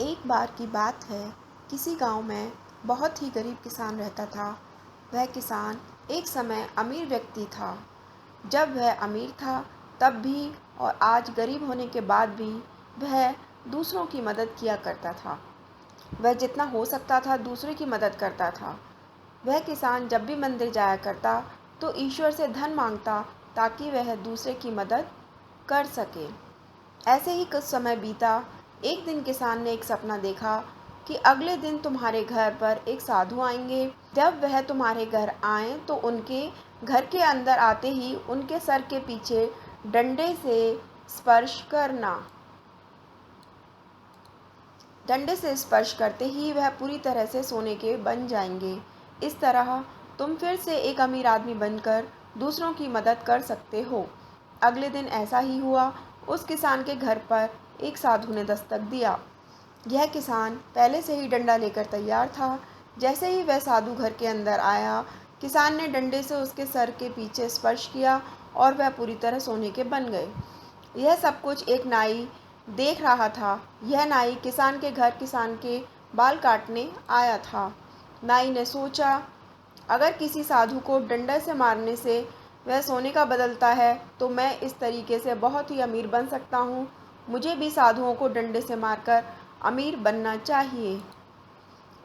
एक बार की बात है, किसी गांव में बहुत ही गरीब किसान रहता था। वह किसान एक समय अमीर व्यक्ति था। जब वह अमीर था तब भी और आज गरीब होने के बाद भी वह दूसरों की मदद किया करता था। वह जितना हो सकता था दूसरे की मदद करता था। वह किसान जब भी मंदिर जाया करता तो ईश्वर से धन मांगता ताकि वह दूसरे की मदद कर सके। ऐसे ही कुछ समय बीता। एक दिन किसान ने एक सपना देखा कि अगले दिन तुम्हारे घर पर एक साधु आएंगे। जब वह तुम्हारे घर आए तो उनके घर के अंदर आते ही उनके सर के पीछे डंडे से स्पर्श करना। डंडे से स्पर्श करते ही वह पूरी तरह से सोने के बन जाएंगे। इस तरह तुम फिर से एक अमीर आदमी बनकर दूसरों की मदद कर सकते हो। अगले दिन ऐसा ही हुआ। उस किसान के घर पर एक साधु ने दस्तक दिया। यह किसान पहले से ही डंडा लेकर तैयार था। जैसे ही वह साधु घर के अंदर आया, किसान ने डंडे से उसके सर के पीछे स्पर्श किया और वह पूरी तरह सोने के बन गए। यह सब कुछ एक नाई देख रहा था। यह नाई किसान के घर किसान के बाल काटने आया था। नाई ने सोचा, अगर किसी साधु को डंडे से मारने से वह सोने का बदलता है तो मैं इस तरीके से बहुत ही अमीर बन सकता हूँ। मुझे भी साधुओं को डंडे से मारकर अमीर बनना चाहिए।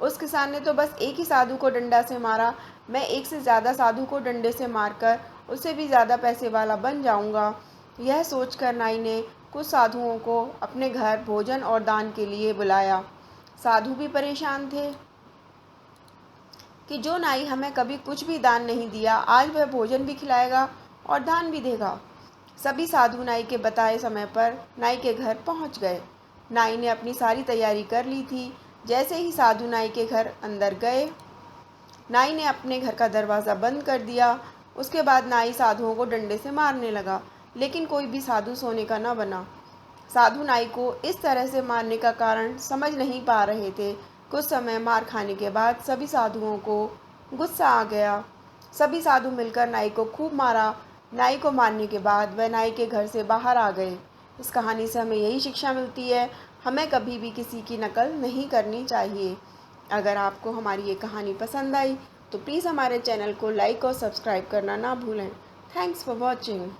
उस किसान ने तो बस एक ही साधु को डंडा से मारा। मैं एक से ज़्यादा साधु को डंडे से मारकर उससे भी ज़्यादा पैसे वाला बन जाऊंगा। यह सोचकर नाई ने कुछ साधुओं को अपने घर भोजन और दान के लिए बुलाया। साधु भी परेशान थे कि जो नाई हमें कभी कुछ भी दान नहीं दिया, आज वह भोजन भी खिलाएगा और दान भी देगा। सभी साधु नाई के बताए समय पर नाई के घर पहुंच गए। नाई ने अपनी सारी तैयारी कर ली थी। जैसे ही साधु नाई के घर अंदर गए, नाई ने अपने घर का दरवाज़ा बंद कर दिया। उसके बाद नाई साधुओं को डंडे से मारने लगा, लेकिन कोई भी साधु सोने का न बना। साधु नाई को इस तरह से मारने का कारण समझ नहीं पा रहे थे। कुछ समय मार खाने के बाद सभी साधुओं को गुस्सा आ गया। सभी साधु मिलकर नाई को खूब मारा। नाई को मारने के बाद वह नाई के घर से बाहर आ गए। इस कहानी से हमें यही शिक्षा मिलती है, हमें कभी भी किसी की नकल नहीं करनी चाहिए। अगर आपको हमारी ये कहानी पसंद आई तो प्लीज़ हमारे चैनल को लाइक और सब्सक्राइब करना ना भूलें। Thanks for watching.